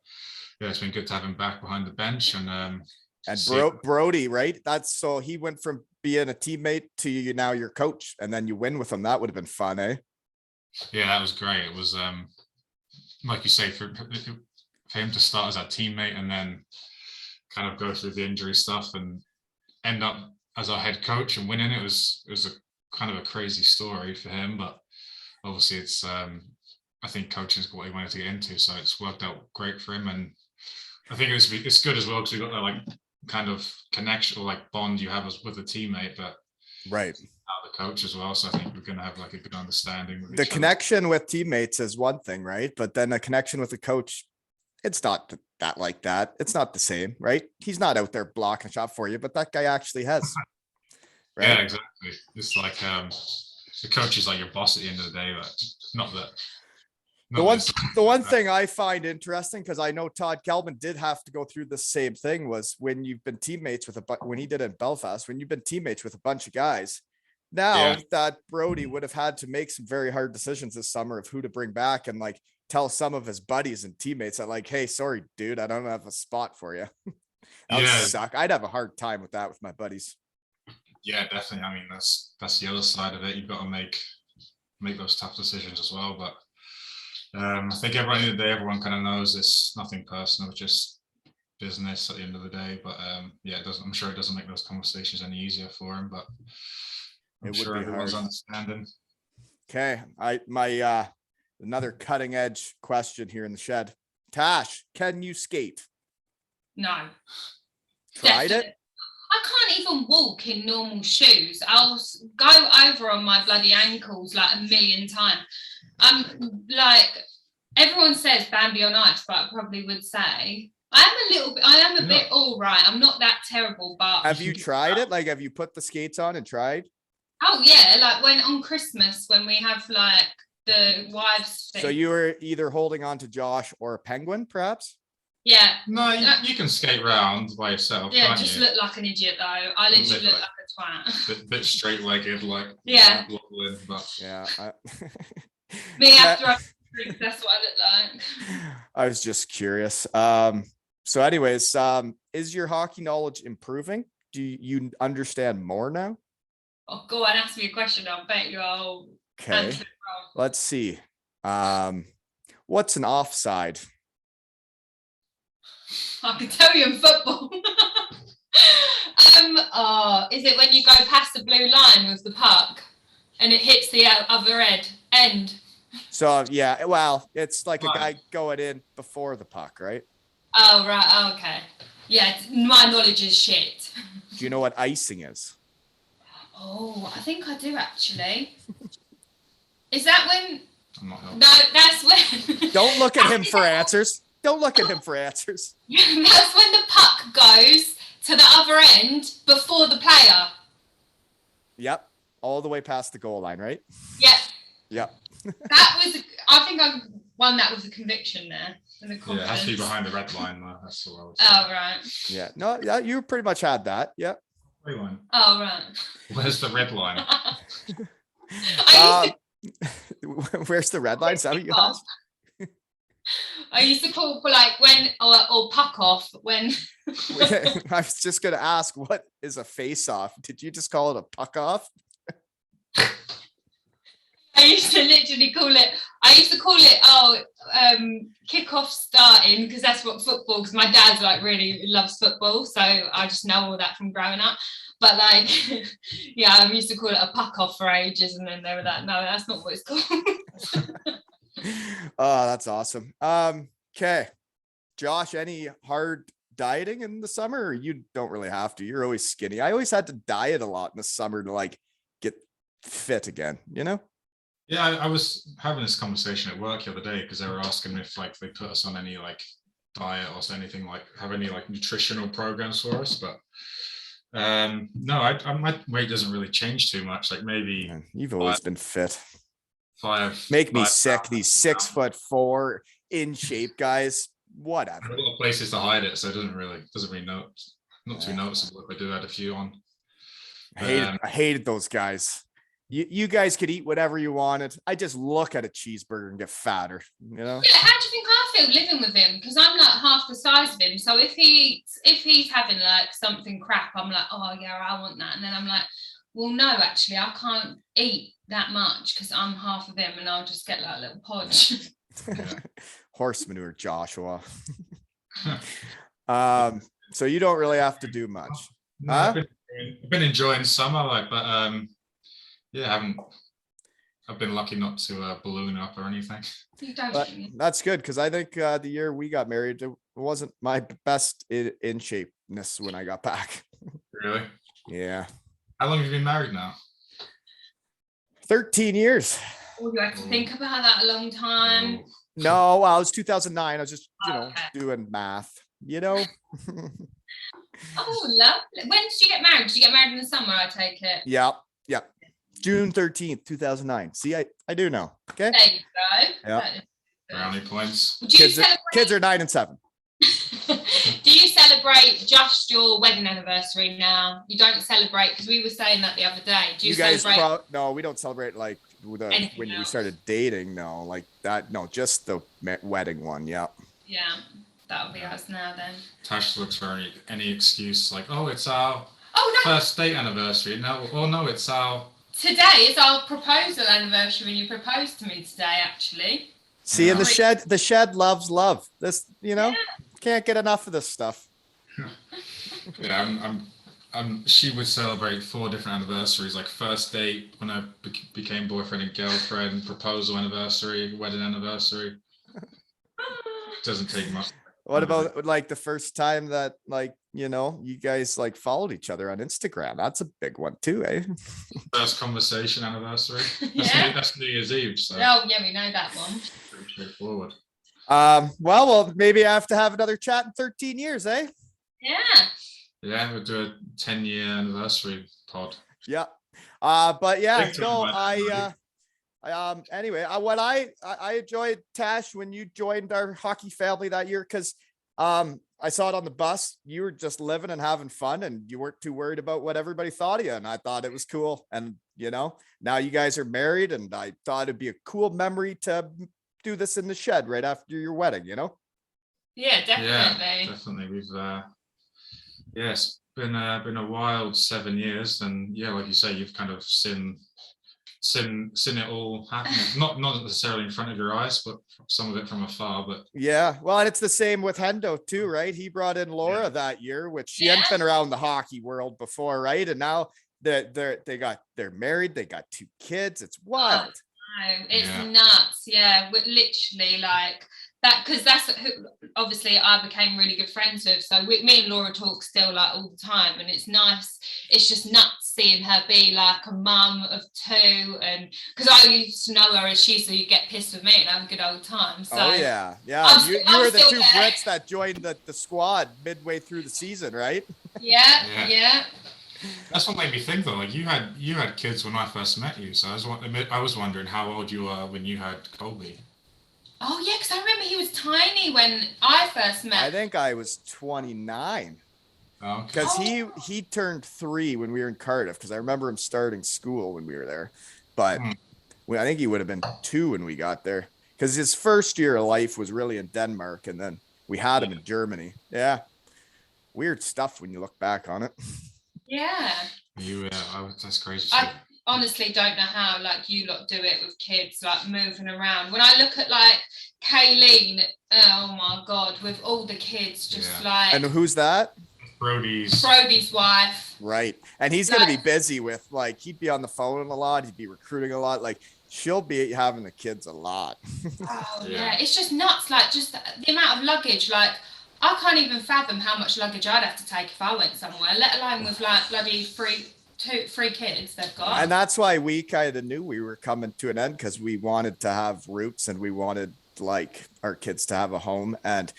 yeah, it's been good to have him back behind the bench, and And see- Brody, right? That's so he went from being a teammate to you now your coach, and then you win with him. That would have been fun, eh? Yeah, that was great. It was like you say, for him to start as our teammate and then kind of go through the injury stuff and end up as our head coach and winning. It was a kind of a crazy story for him, but obviously it's I think coaching is what he wanted to get into, so it's worked out great for him. And I think it's good as well because we got that like kind of connection or like bond you have with a teammate, but Right. the coach as well. So I think we're going to have like a good understanding. With The each other. connection with teammates is one thing, right? But then a connection with a coach, it's not that like that. It's not the same, right? He's not out there blocking a shot for you, but that guy actually has. Right. Yeah, exactly. It's like the coach is like your boss at the end of the day, but not that. The one thing I find interesting, because I know Todd Kelvin did have to go through the same thing, was when you've been teammates with when he did it in Belfast, when you've been teammates with a bunch of guys. Now that Brody would have had to make some very hard decisions this summer of who to bring back and like tell some of his buddies and teammates that like, hey, sorry, dude, I don't have a spot for you. That would suck. I'd have a hard time with that with my buddies. Yeah, definitely. I mean, that's the other side of it. You've got to make those tough decisions as well. But I think everyone kind of knows it's nothing personal, it's just business at the end of the day. But yeah, I'm sure it doesn't make those conversations any easier for him. But I'm sure everyone's understanding. Okay, another cutting edge question here in the shed. Tash, can you skate? No. Tried Definitely. it? I can't even walk in normal shoes. I'll go over on my bloody ankles like a million times. I'm like, everyone says Bambi on ice, but I probably would say I am a bit all right. I'm not that terrible, but Have you tried it? Like, have you put the skates on and tried? Oh yeah, like when on Christmas when we have like the wives thing. So you were either holding on to Josh or a penguin, perhaps? Yeah. No, you can skate around by yourself. Yeah, can't just you? look like an idiot though. I literally look like a twat. Bit straight-legged, like yeah. wobbling, but Yeah. Me after I drink, that's what I look like. I was just curious. So anyways, is your hockey knowledge improving? Do you understand more now? Oh, go on, ask me a question. I'll bet you I'll Okay. answer it wrong. Let's see. What's an offside? I can tell you in football. Is it when you go past the blue line with the puck and it hits the other end? So yeah, well, it's like a guy going in before the puck, right? Oh right, oh, okay. Yeah, my knowledge is shit. Do you know what icing is? Oh, I think I do actually. Is that when? I'm not helping. No, that's when. Don't look at him for answers. Don't look at him for answers. That's when the puck goes to the other end before the player. Yep. All the way past the goal line, right? Yep. Yep. That was, I think I won that with a conviction there. And the Yeah, it has to be behind the red line though. That's what I was Oh, right. Yeah. No, yeah, you pretty much had that. Yep. Red line. Oh, right. Where's the red line? Where's the red line? Is that what you asked? I used to call for like when, or puck off when. I was just going to ask, what is a face off? Did you just call it a puck off? I used to literally call it, kick-off starting, because that's what football, because my dad's like really loves football, so I just know all that from growing up. But like, yeah, I used to call it a puck off for ages, and then they were like, no, that's not what it's called. Oh, that's awesome. Okay. Josh, any hard dieting in the summer, or you don't really have to? You're always skinny. I always had to diet a lot in the summer to like get fit again, you know? Yeah, I was having this conversation at work the other day because they were asking if like they put us on any like diet or anything, like have any like nutritional programs for us, but no, my weight doesn't really change too much. Like maybe Man, you've always been fit. Make me sick. These 6'4" in shape guys. Whatever. A lot of places to hide it, so it doesn't really not too noticeable if I do add a few on. I hated those guys. You guys could eat whatever you wanted. I just look at a cheeseburger and get fatter, you know? Yeah, how do you think I feel living with him? Because I'm like half the size of him. So if he's having like something crap, I'm like, oh yeah, I want that. And then I'm like, well, no, actually, I can't eat that much because I'm half of him, and I'll just get like a little podge. Horse manure, Joshua. So you don't really have to do much. No, I've been enjoying summer, like, but yeah, I've been lucky not to balloon up or anything. You don't. But that's good, because I think the year we got married, it wasn't my best in shapeness when I got back. Really? Yeah. How long have you been married now? 13 years. Oh, you have to think about that a long time. Oh. No, well, it was 2009. I was just, Okay. doing math, you know? Oh, lovely. When did you get married? Did you get married in the summer, I take it? Yep. June 13th, 2009. See, I do know. Okay. There you go. Yeah. That is good. Brownie points. Do you celebrate? Kids are 9 and 7. Do you celebrate just your wedding anniversary now? You don't celebrate, because we were saying that the other day. Do you guys celebrate? no, we don't celebrate like Anything when we else? started dating. No, like that. No, just the wedding one. Yeah. Yeah, that'll be us now then. Tash looks for any excuse, like, oh, it's our Oh no! first date anniversary. No, it's our. Today is our proposal anniversary when you proposed to me today, actually. See, in Yeah. the shed loves love. This, can't get enough of this stuff. Yeah, she would celebrate 4 different anniversaries, like first date, when I became boyfriend and girlfriend, proposal anniversary, wedding anniversary. Doesn't take much. What about like the first time that you guys like followed each other on Instagram? That's a big one too, eh? First conversation anniversary. Yeah. That's New Year's Eve, so Oh yeah, we know that one. pretty straightforward. Well, maybe I have to have another chat in 13 years, eh? Yeah. Yeah, we'll do a 10-year anniversary pod. Yeah. But yeah, Big time, no, buddy. Anyway, what I enjoyed, Tash, when you joined our hockey family that year, because I saw it on the bus. You were just living and having fun, and you weren't too worried about what everybody thought of you. And I thought it was cool. And now you guys are married, and I thought it'd be a cool memory to do this in the shed right after your wedding. Yeah, Yeah, definitely. definitely. We've it's been a wild 7 years, and yeah, like you say, you've kind of seen it all happen. Not necessarily in front of your eyes, but some of it from afar. But Yeah, well, and it's the same with Hendo too, right? He brought in Laura that year, which she hadn't been around the hockey world before, right? And now they're married, they got 2 kids. It's wild. No, it's nuts. Yeah, we're literally like that, because that's who obviously I became really good friends with. So me and Laura talk still like all the time, and it's nice. It's just nuts seeing her be like a mum of 2, and because I used to know her as she, so you get pissed with me and have a good old time. So Oh yeah. You were the 2 Brits that joined the squad midway through the season, right? Yeah. that's what made me think though. Like you had kids when I first met you, so I was wondering how old you were when you had Colby. Oh yeah, because I remember he was tiny when I first met. I think I was 29. Oh, Because he turned 3 when we were in Cardiff, because I remember him starting school when we were there. But I think he would have been 2 when we got there, because his first year of life was really in Denmark, and then we had him in Germany. Yeah. Weird stuff when you look back on it. Yeah. That's crazy. I honestly don't know how like you lot do it with kids, like moving around. When I look at like Kayleen, oh my god, with all the kids just like. And who's that? Brody's wife. Right. And he's going to be busy with, like, he'd be on the phone a lot. He'd be recruiting a lot. Like, she'll be having the kids a lot. Oh yeah, it's just nuts. Like just the amount of luggage. Like I can't even fathom how much luggage I'd have to take if I went somewhere, let alone with like bloody 3 kids they've got. And that's why we kind of knew we were coming to an end, because we wanted to have roots, and we wanted like our kids to have a home. And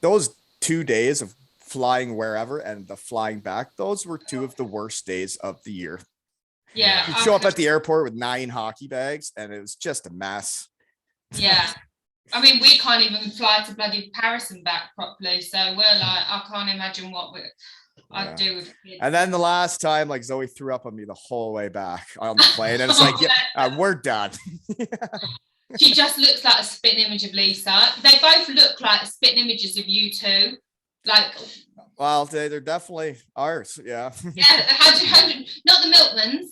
those 2 days of flying wherever and the flying back, those were 2 of the worst days of the year. Yeah. You'd show up at the airport with 9 hockey bags, and it was just a mess. Yeah. I mean, we can't even fly to bloody Paris and back properly. So we're like, I can't imagine what we're. I do with kids. And then the last time, like Zoe threw up on me the whole way back on the plane, and it's like, yeah, we're done. She just looks like a spitting image of Lisa. They both look like spitting images of you two. Like, well, they're definitely ours. Yeah. yeah, not the Milkmans.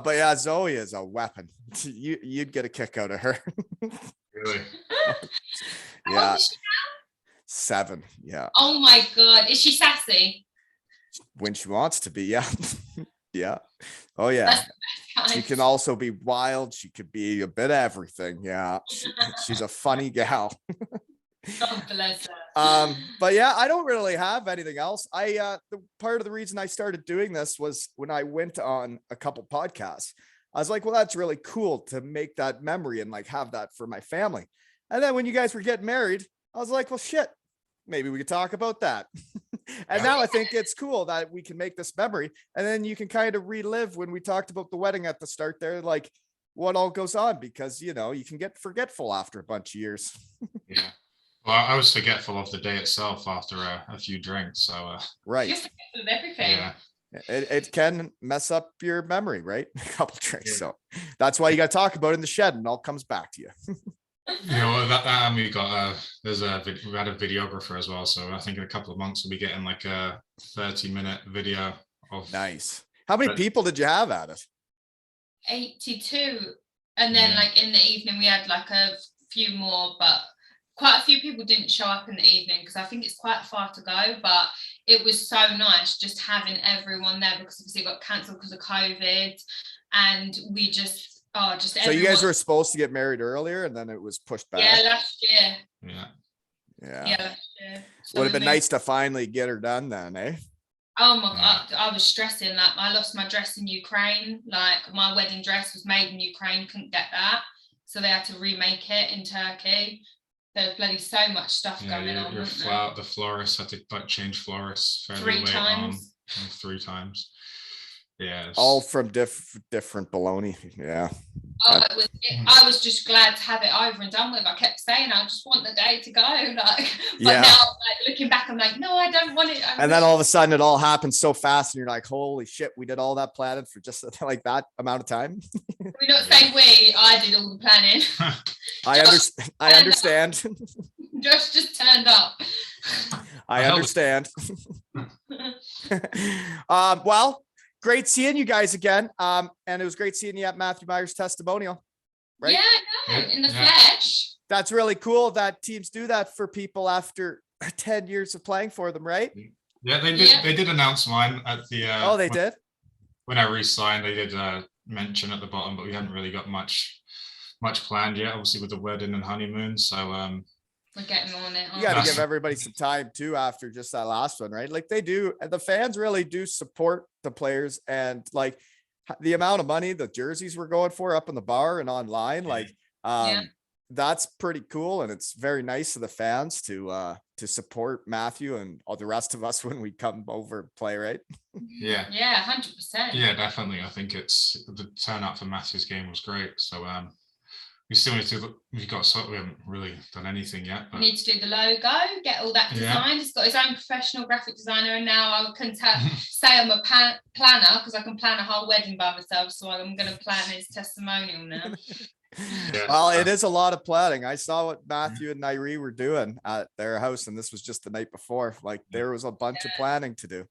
But yeah, Zoe is a weapon. You'd get a kick out of her. Really? How old is she now? 7. Yeah. Oh my God. Is she sassy? When she wants to be. Yeah. Yeah. Oh yeah. That's the best She kind. can also be wild. She could be a bit of everything. Yeah. She's a funny gal. God bless her. But yeah, I don't really have anything else. The part of the reason I started doing this was when I went on a couple podcasts. I was like, well, that's really cool to make that memory and like have that for my family. And then when you guys were getting married, I was like, well, shit, maybe we could talk about that. And now I think it's cool that we can make this memory. And then you can kind of relive when we talked about the wedding at the start there, like what all goes on, because, you know, you can get forgetful after a bunch of years. Yeah. Well, I was forgetful of the day itself after a few drinks. So, Right. You're forgetful of everything. yeah. It can mess up your memory, right? A couple drinks. So that's why you got to talk about it in the shed and it all comes back to you. You know, that we got we had a videographer as well. So I think in a couple of months we'll be getting like a 30-minute video of. Nice. How many people did you have at it? 82. And then like in the evening we had like a few more, but quite a few people didn't show up in the evening because I think it's quite far to go, but it was so nice just having everyone there because obviously it got cancelled because of COVID, and we just So you guys were supposed to get married earlier and then it was pushed back. Yeah, last year. Yeah. Last year. So Would have been we nice to finally get her done then, eh? Oh my God, I was stressing. Like, I lost my dress in Ukraine. Like, my wedding dress was made in Ukraine, couldn't get that, so they had to remake it in Turkey. There's bloody so much stuff going on. The florist had to like change florists Three times. 3 times. Yeah. All from different baloney. Yeah. Oh, I was just glad to have it over and done with. I kept saying, I just want the day to go. Like, but now, like, looking back, I'm like, no, I don't want it. And then all of a sudden it all happens so fast and you're like, holy shit, we did all that planning for just like that amount of time. We not say we, I did all the planning. I understand. Josh just turned up. I understand. Well, great seeing you guys again. And it was great seeing you at Matthew Meyer's testimonial. Right? Yeah, no, in the flesh. That's really cool that teams do that for people after 10 years of playing for them, right? Yeah, they did. Yeah. They did announce mine at the. They did. When I re-signed, they did mention at the bottom, but we hadn't really got much planned yet. Obviously, with the wedding and honeymoon, so we're getting on it. You got to give everybody some time too after just that last one, right? Like they do, the fans really do support the players, and like the amount of money the jerseys were going for up in the bar and online, like that's pretty cool, and it's very nice of the fans to support Matthew and all the rest of us when we come over and play, right? Yeah, 100%. Yeah, definitely. I think it's the turnout for Matthew's game was great. So we still need to. We haven't really done anything yet. But... We need to do the logo, get all that designed. He's got his own professional graphic designer, and now I can say I'm a planner because I can plan a whole wedding by myself. So I'm going to plan his testimonial now. Well, it is a lot of planning. I saw what Matthew and Nairi were doing at their house, and this was just the night before. Like there was a bunch of planning to do.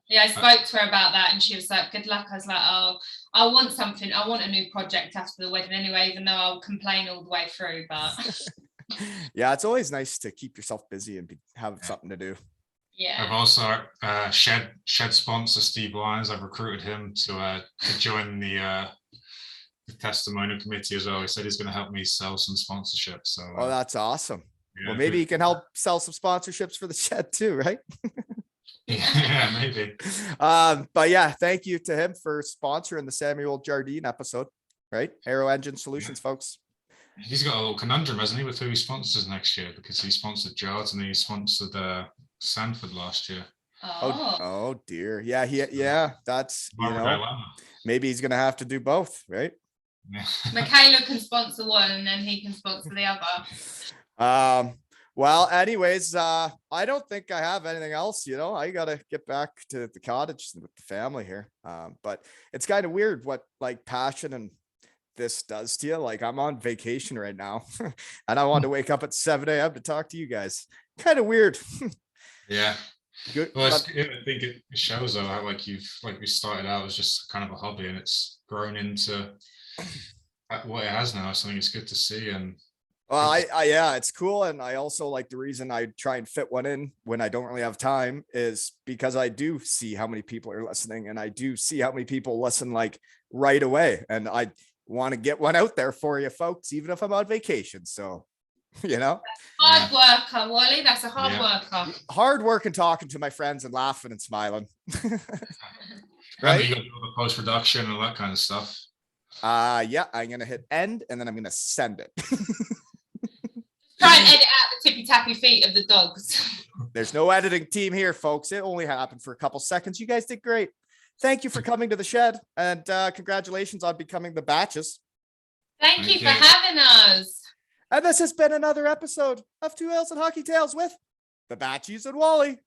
Yeah, I spoke to her about that and she was like, good luck. I was like, oh, I want something. I want a new project after the wedding anyway, even though I'll complain all the way through. But yeah, it's always nice to keep yourself busy and have something to do. Yeah. I've also shed sponsor Steve Lyons. I've recruited him to join the testimonial committee as well. He said he's going to help me sell some sponsorships. So that's awesome. Yeah, well, maybe you can help sell some sponsorships for the shed too, right? Yeah, maybe. But yeah, thank you to him for sponsoring the Samuel Jardine episode, right? Aero Engine Solutions, folks. He's got a little conundrum, hasn't he, with who he sponsors next year, because he sponsored Jards and he sponsored Sanford last year. Oh dear. Yeah, that's, you know, maybe he's gonna have to do both, right? Yeah. Michaela can sponsor one and then he can sponsor the other. Well, anyways, I don't think I have anything else. I gotta get back to the cottage with the family here. But it's kind of weird what like passion and this does to you. Like I'm on vacation right now, and I wanted to wake up at 7 a.m. to talk to you guys. Kind of weird. Yeah. Good. Well, but- I think it shows though how like we started out as just kind of a hobby, and it's grown into what it has now. So I think it's good to see. And Well, yeah, it's cool. And I also like the reason I try and fit one in when I don't really have time is because I do see how many people are listening, and I do see how many people listen like right away. And I want to get one out there for you folks, even if I'm on vacation. So, Hard worker, Wally. That's a hard Yeah. worker. hard work and talking to my friends and laughing and smiling. and Right? you got to do all the post production and all that kind of stuff. Yeah, I'm going to hit end and then I'm going to send it. Try and edit out the tippy tappy feet of the dogs. There's no editing team here, folks. It only happened for a couple seconds. You guys did great. Thank you for coming to the shed, and congratulations on becoming the batches. Thank you Thank for you. having us. And this has been another episode of Two Ales and Hockey Tales with the Batchies and Wally.